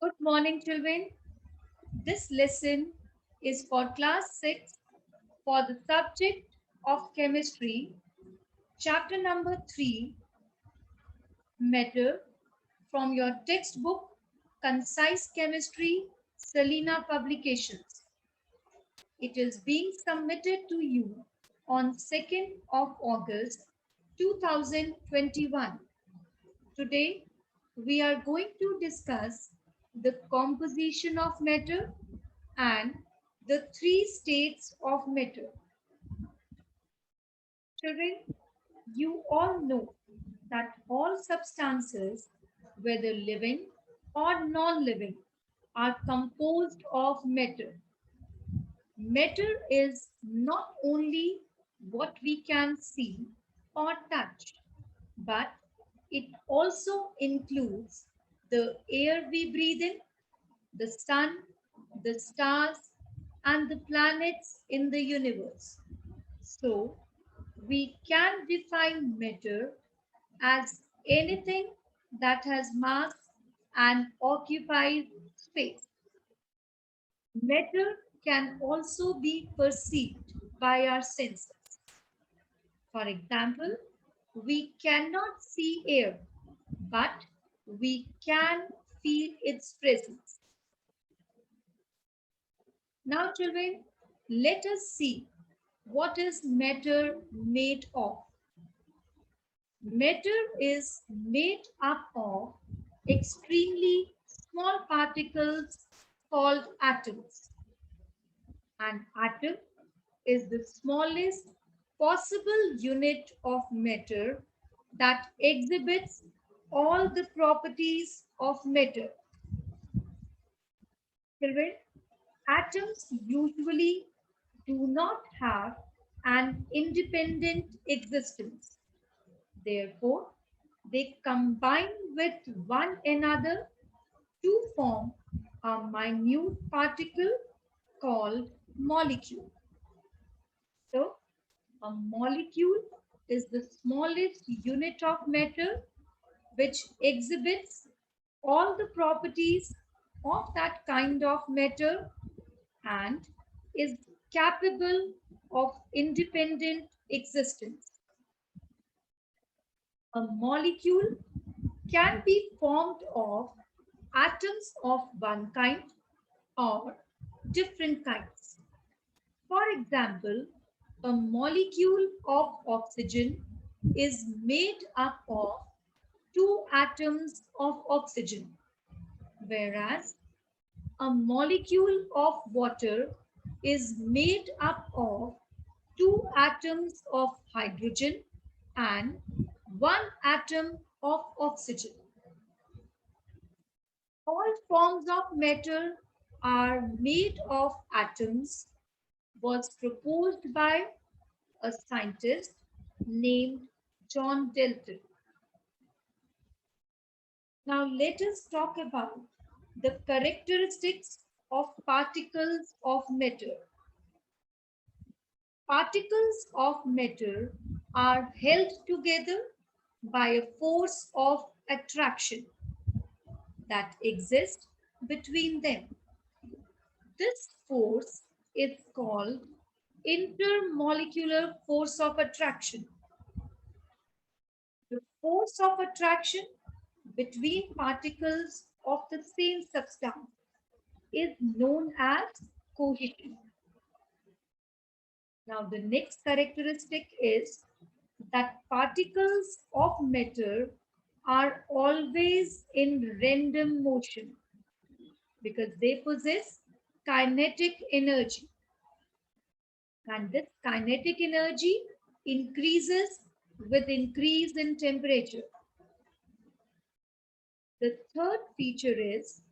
Good morning, children. This lesson is for class 6 for the subject of chemistry, chapter number 3, matter, from your textbook, Concise Chemistry, Selena Publications. It is being submitted to you on 2nd of August 2021. Today, we are going to discuss the composition of matter and the three states of matter. Children, you all know that all substances, whether living or non-living, are composed of matter. Matter is not only what we can see or touch, but it also includes the air we breathe in, the sun, the stars, and the planets in the universe. So, we can define matter as anything that has mass and occupies space. Matter can also be perceived by our senses. For example, we cannot see air, but we can feel its presence. Now, children, let us see what is matter made of. Matter is made up of extremely small particles called atoms. An atom is the smallest possible unit of matter that exhibits all the properties of matter. Children, atoms usually do not have an independent existence. Therefore, they combine with one another to form a minute particle called molecule. So, a molecule is the smallest unit of matter which exhibits all the properties of that kind of matter and is capable of independent existence. A molecule can be formed of atoms of one kind or different kinds. For example, a molecule of oxygen is made up of two atoms of oxygen, whereas a molecule of water is made up of two atoms of hydrogen and one atom of oxygen. All forms of matter are made of atoms was proposed by a scientist named John Dalton. Now let us talk about the characteristics of particles of matter. Particles of matter are held together by a force of attraction that exists between them. This force is called intermolecular force of attraction. The force of attraction between particles of the same substance is known as cohesion. Now, the next characteristic is that particles of matter are always in random motion because they possess kinetic energy. And this kinetic energy increases with increase in temperature. The third feature is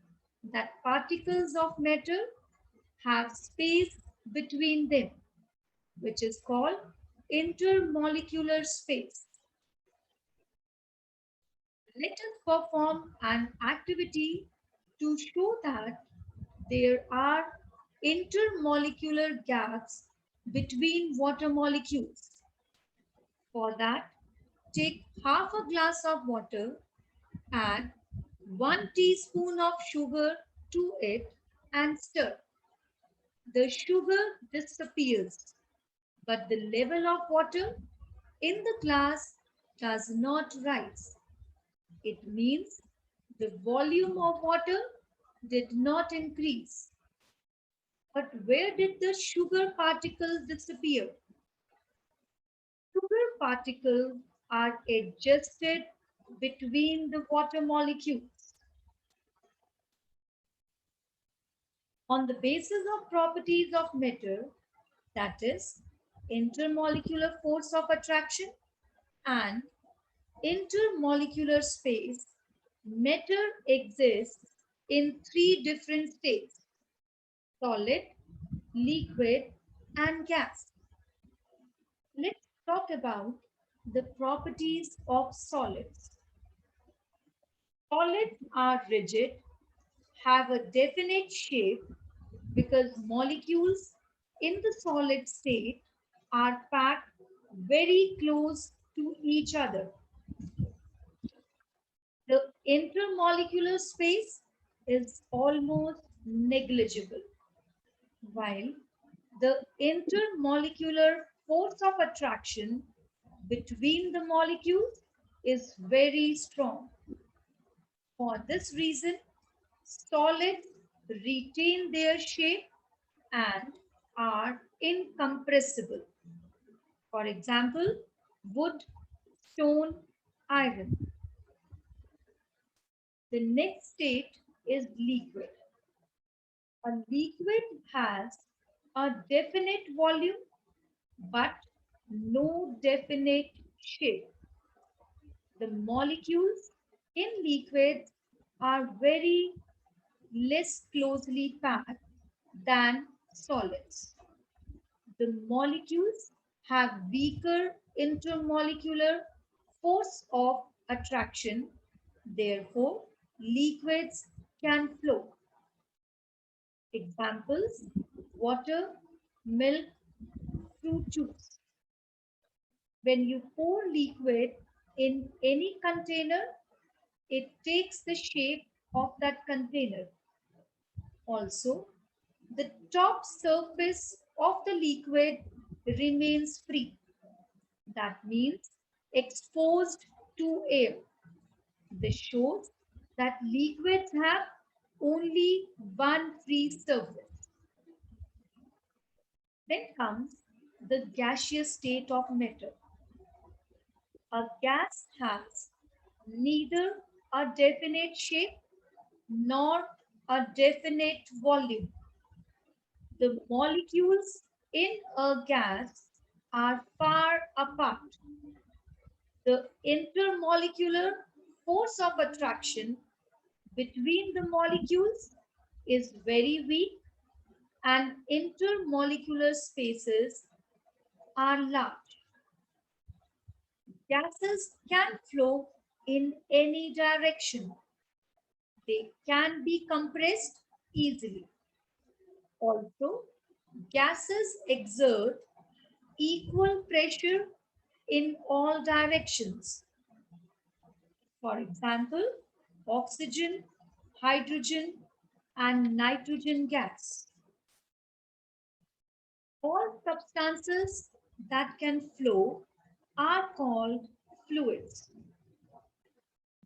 that particles of matter have space between them, which is called intermolecular space. Let us perform an activity to show that there are intermolecular gaps between water molecules. For that, take half a glass of water, add 1 teaspoon of sugar to it and stir. The sugar disappears, but the level of water in the glass does not rise. It means the volume of water did not increase. But where did the sugar particles disappear? Sugar particles are adjusted between the water molecules. On the basis of properties of matter, that is, intermolecular force of attraction and intermolecular space, matter exists in three different states: solid, liquid, and gas. Let's talk about the properties of solids. Solids are rigid, have a definite shape because molecules in the solid state are packed very close to each other. The intermolecular space is almost negligible, while the intermolecular force of attraction between the molecules is very strong. For this reason, solids retain their shape and are incompressible. For example, wood, stone, iron. The next state is liquid. A liquid has a definite volume but no definite shape. The molecules in liquids are very less closely packed than solids. The molecules have weaker intermolecular force of attraction. Therefore, liquids can flow. Examples: water, milk, fruit juice. When you pour liquid in any container, it takes the shape of that container. Also, the top surface of the liquid remains free. That means exposed to air. This shows that liquids have only one free surface. Then comes the gaseous state of matter. A gas has neither a definite shape nor a definite volume. The molecules in a gas are far apart. The intermolecular force of attraction between the molecules is very weak and intermolecular spaces are large. Gases can flow in any direction. They can be compressed easily. Also, gases exert equal pressure in all directions. For example, oxygen, hydrogen, and nitrogen gas. All substances that can flow are called fluids.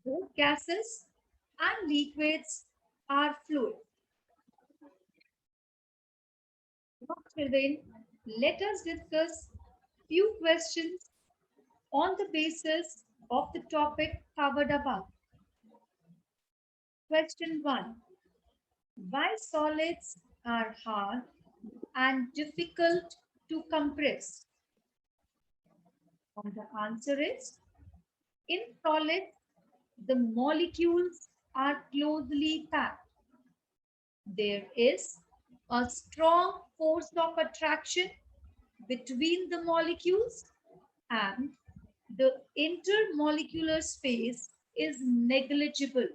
Both gases and liquids are fluid. Now, children, let us discuss few questions on the basis of the topic covered above. Question 1. Why solids are hard and difficult to compress? And the answer is, in solids, the molecules are closely packed. There is a strong force of attraction between the molecules and the intermolecular space is negligible.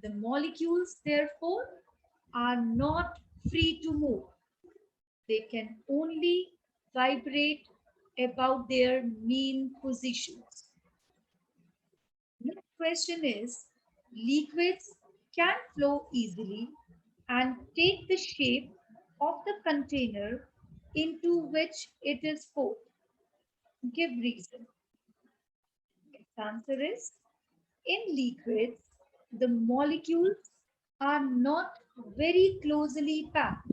The molecules, therefore, are not free to move. They can only vibrate about their mean positions. Next question is, Liquids can flow easily and take the shape of the container into which it is poured. Give reason. Its answer is in liquids, the molecules are not very closely packed.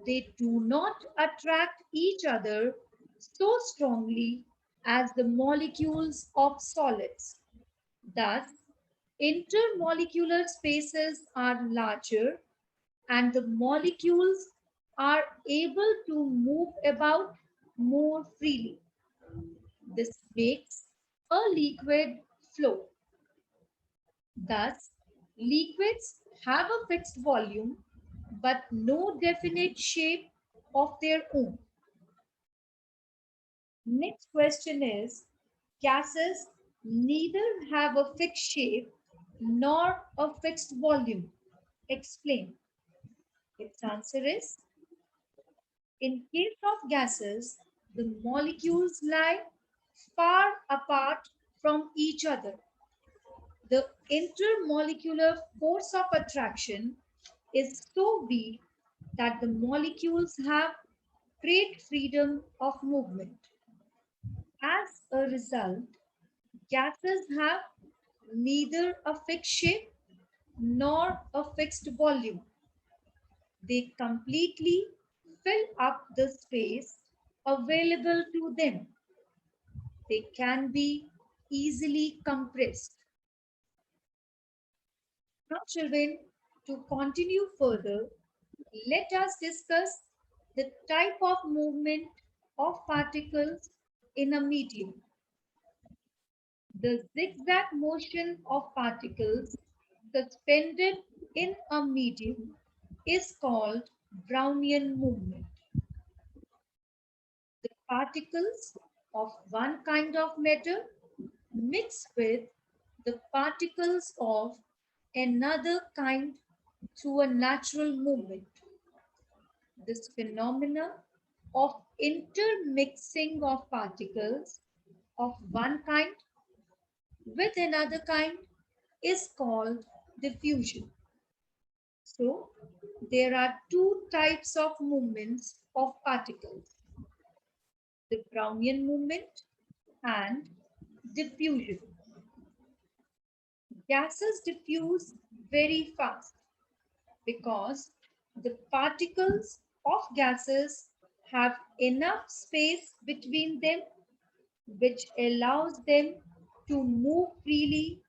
They do not attract each other so strongly as the molecules of solids. Thus, intermolecular spaces are larger and the molecules are able to move about more freely. This makes a liquid flow. Thus, liquids have a fixed volume but no definite shape of their own. Next question is, gases neither have a fixed shape nor a fixed volume. Explain. Its answer is, in case of gases, the molecules lie far apart from each other. The intermolecular force of attraction is so weak that the molecules have great freedom of movement. As a result, gases have neither a fixed shape nor a fixed volume. They completely fill up the space available to them. They can be easily compressed. Now, children, to continue further, let us discuss the type of movement of particles in a medium. The zigzag motion of particles suspended in a medium is called Brownian movement. The particles of one kind of matter mix with the particles of another kind through a natural movement. This phenomena of intermixing of particles of one kind with another kind is called diffusion. So, there are two types of movements of particles, the Brownian movement and diffusion. Gases diffuse very fast because the particles of gases have enough space between them which allows them to move freely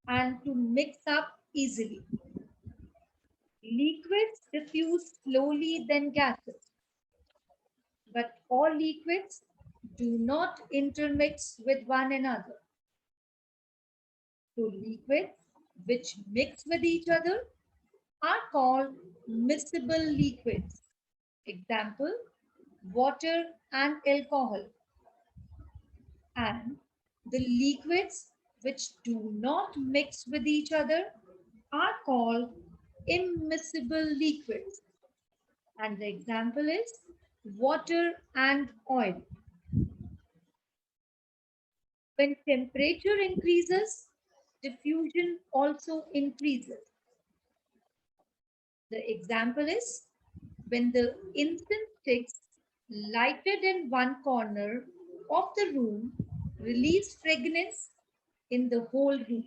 and to mix up easily. Liquids diffuse slowly than gases, but all liquids do not intermix with one another. So liquids which mix with each other are called miscible liquids. Example, water and alcohol. And the liquids which do not mix with each other are called immiscible liquids. And the example is water and oil. When temperature increases, diffusion also increases. The example is when the incense sticks lighted in one corner of the room release fragrance in the whole room.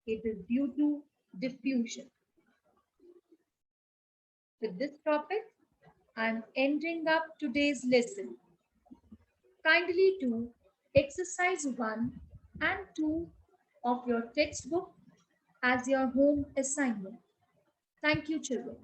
It is due to diffusion. With this topic, I am ending up today's lesson. Kindly do exercise 1 and 2 of your textbook as your home assignment. Thank you, children.